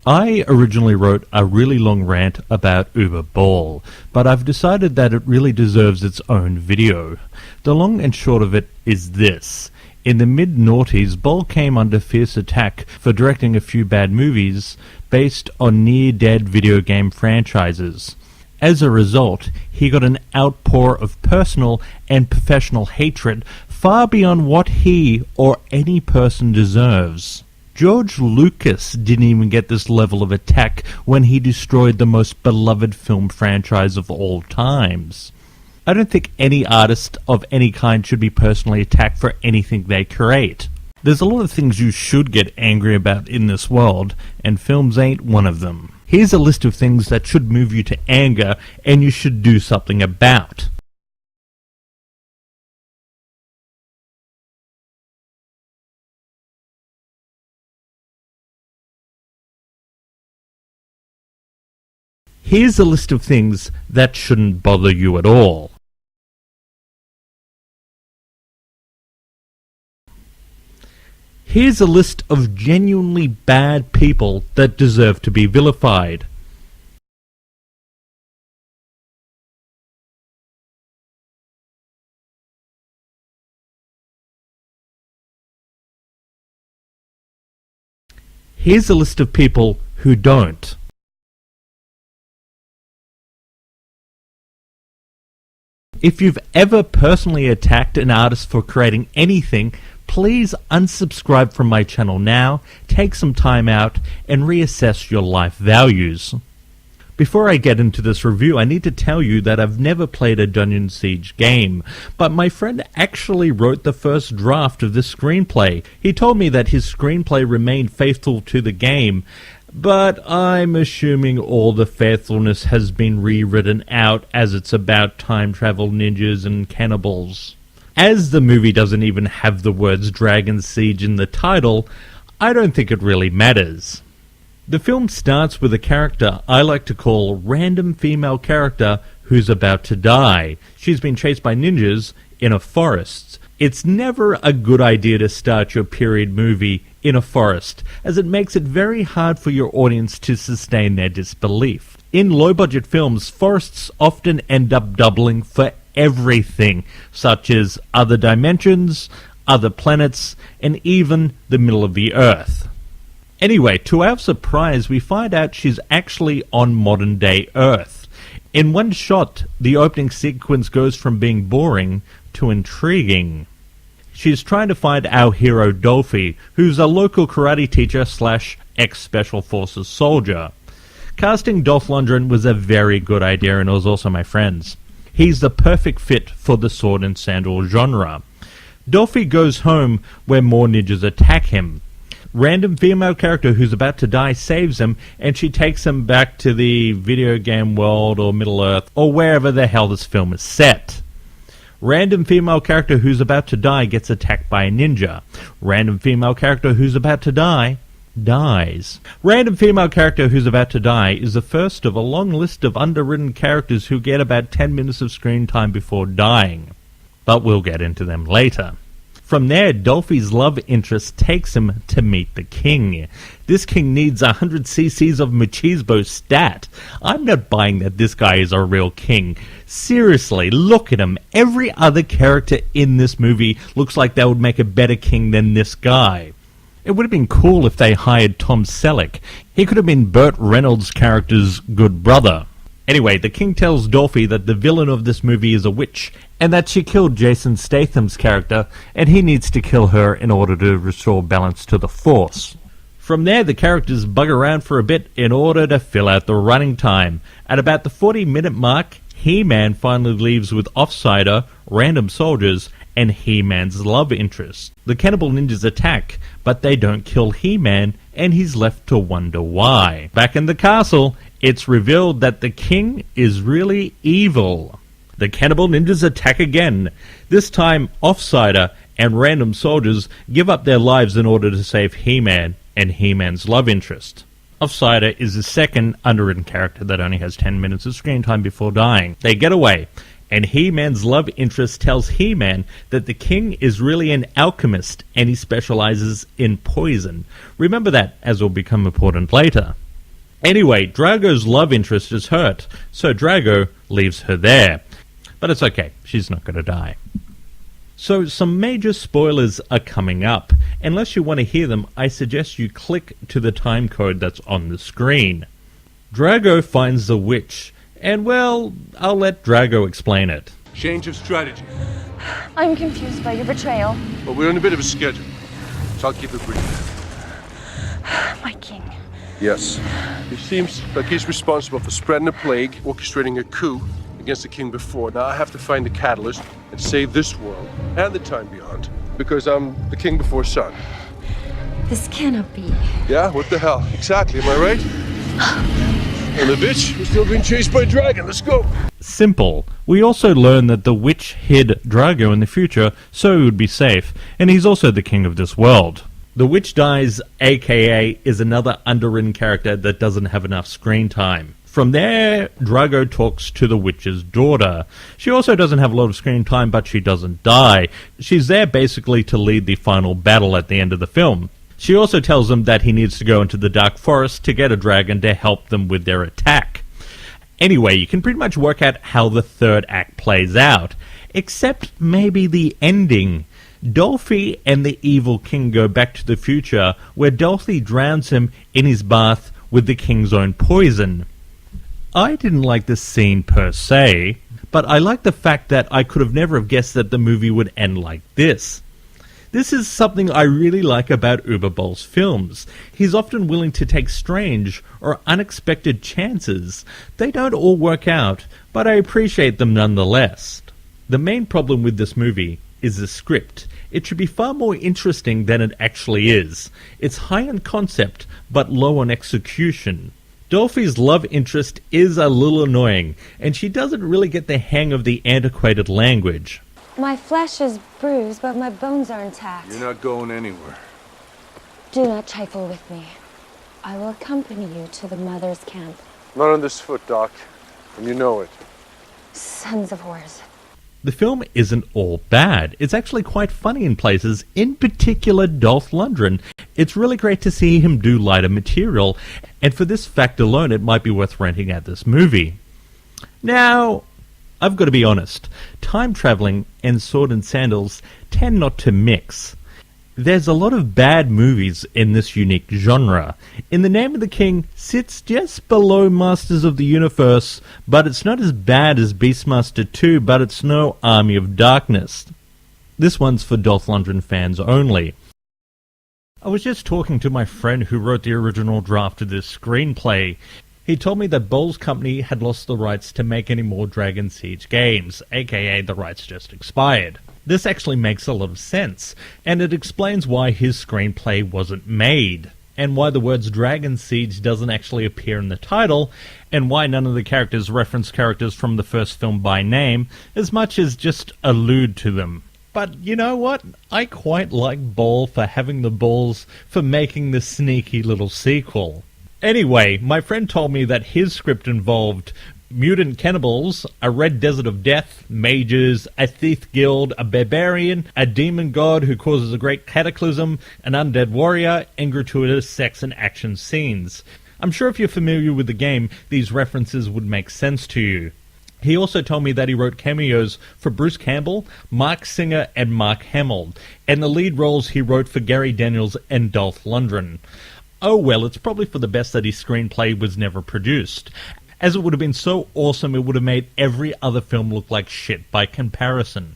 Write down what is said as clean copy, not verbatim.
I originally wrote a really long rant about Uwe Boll, but I've decided that it really deserves its own video. The long and short of it is this. In the mid-noughties, Boll came under fierce attack for directing a few bad movies based on near-dead video game franchises. As a result, he got an outpour of personal and professional hatred far beyond what he or any person deserves. George Lucas didn't even get this level of attack when he destroyed the most beloved film franchise of all times. I don't think any artist of any kind should be personally attacked for anything they create. There's a lot of things you should get angry about in this world, and films ain't one of them. Here's a list of things that should move you to anger and you should do something about. Here's a list of things that shouldn't bother you at all. Here's a list of genuinely bad people that deserve to be vilified. Here's a list of people who don't. If you've ever personally attacked an artist for creating anything, please unsubscribe from my channel now, take some time out, and reassess your life values. Before I get into this review, I need to tell you that I've never played a Dungeon Siege game, but my friend actually wrote the first draft of this screenplay. He told me that his screenplay remained faithful to the game, but I'm assuming all the faithfulness has been rewritten out as it's about time travel ninjas and cannibals. As the movie doesn't even have the words Dragon Siege in the title, I don't think it really matters. The film starts with a character I like to call random female character who's about to die. She's been chased by ninjas in a forest. It's never a good idea to start your period movie in a forest, as it makes it very hard for your audience to sustain their disbelief. In low-budget films, forests often end up doubling for everything, such as other dimensions, other planets, and even the middle of the Earth. Anyway, to our surprise, we find out she's actually on modern-day Earth. In one shot, the opening sequence goes from being boring to intriguing. She's trying to find our hero Dolphy, who's a local karate teacher / ex-Special Forces soldier. Casting Dolph Lundgren was a very good idea, and it was also my friend's. He's the perfect fit for the sword and sandal genre. Dolphy goes home where more ninjas attack him. Random female character who's about to die saves him, and she takes him back to the video game world or Middle Earth or wherever the hell this film is set. Random female character who's about to die gets attacked by a ninja. Random female character who's about to die dies. Random female character who's about to die is the first of a long list of underwritten characters who get about 10 minutes of screen time before dying. But we'll get into them later. From there, Dolphy's love interest takes him to meet the king. This king needs 100 cc's of machismo stat. I'm not buying that this guy is a real king. Seriously, look at him. Every other character in this movie looks like they would make a better king than this guy. It would have been cool if they hired Tom Selleck. He could have been Burt Reynolds' character's good brother. Anyway, the king tells Dolphy that the villain of this movie is a witch, and that she killed Jason Statham's character, and he needs to kill her in order to restore balance to the Force. From there, the characters bug around for a bit in order to fill out the running time. At about the 40-minute mark, He-Man finally leaves with Offsider, random soldiers, and He-Man's love interest. The cannibal ninjas attack, but they don't kill He-Man, and he's left to wonder why. Back in the castle, it's revealed that the king is really evil. The cannibal ninjas attack again. This time, Offsider and random soldiers give up their lives in order to save He-Man and He-Man's love interest. Offsider is the second underwritten character that only has 10 minutes of screen time before dying. They get away, and He-Man's love interest tells He-Man that the king is really an alchemist and he specializes in poison. Remember that, as will become important later. Anyway, Drago's love interest is hurt, so Drago leaves her there. But it's okay, she's not going to die. So some major spoilers are coming up. Unless you want to hear them, I suggest you click to the time code that's on the screen. Drago finds the witch, and well, I'll let Drago explain it. Change of strategy. I'm confused by your betrayal. But we're on a bit of a schedule, so I'll keep it brief. My king. Yes. It seems like he's responsible for spreading a plague, orchestrating a coup against the king before. Now I have to find the catalyst and save this world and the time beyond, because I'm the king before son. This cannot be. Yeah, what the hell? Exactly, am I right? And the bitch, we're still being chased by a dragon. Let's go. Simple. We also learn that the witch hid Drago in the future so he would be safe, and he's also the king of this world. The Witch Dies, aka, is another underwritten character that doesn't have enough screen time. From there, Drago talks to the witch's daughter. She also doesn't have a lot of screen time, but she doesn't die. She's there basically to lead the final battle at the end of the film. She also tells him that he needs to go into the Dark Forest to get a dragon to help them with their attack. Anyway, you can pretty much work out how the third act plays out, except maybe the ending. Dolphy and the evil king go back to the future, where Dolphy drowns him in his bath with the king's own poison. I didn't like this scene per se, but I like the fact that I could have never have guessed that the movie would end like this. This is something I really like about Uwe Boll's films. He's often willing to take strange or unexpected chances. They don't all work out, but I appreciate them nonetheless. The main problem with this movie is the script. It should be far more interesting than it actually is. It's high on concept, but low on execution. Dolphy's love interest is a little annoying, and she doesn't really get the hang of the antiquated language. My flesh is bruised, but my bones are intact. You're not going anywhere. Do not trifle with me. I will accompany you to the mother's camp. Not on this foot, Doc. And you know it. Sons of whores. The film isn't all bad. It's actually quite funny in places, in particular Dolph Lundgren. It's really great to see him do lighter material, and for this fact alone it might be worth renting out this movie. Now, I've got to be honest, time travelling and sword and sandals tend not to mix. There's a lot of bad movies in this unique genre. In the Name of the King sits just below Masters of the Universe, but it's not as bad as Beastmaster 2, but it's no Army of Darkness. This one's for Dolph Lundgren fans only. I was just talking to my friend who wrote the original draft of this screenplay. He told me that Boll's company had lost the rights to make any more Dragon Siege games, aka the rights just expired. This actually makes a lot of sense, and it explains why his screenplay wasn't made, and why the words Dragon Siege doesn't actually appear in the title, and why none of the characters reference characters from the first film by name, as much as just allude to them. But you know what? I quite like Boll for having the balls for making this sneaky little sequel. Anyway, my friend told me that his script involved mutant cannibals, a red desert of death, mages, a thief guild, a barbarian, a demon god who causes a great cataclysm, an undead warrior, and gratuitous sex and action scenes. I'm sure if you're familiar with the game, these references would make sense to you. He also told me that he wrote cameos for Bruce Campbell, Mark Singer, and Mark Hamill, and the lead roles he wrote for Gary Daniels and Dolph Lundgren. Oh well, it's probably for the best that his screenplay was never produced, as it would have been so awesome it would have made every other film look like shit by comparison.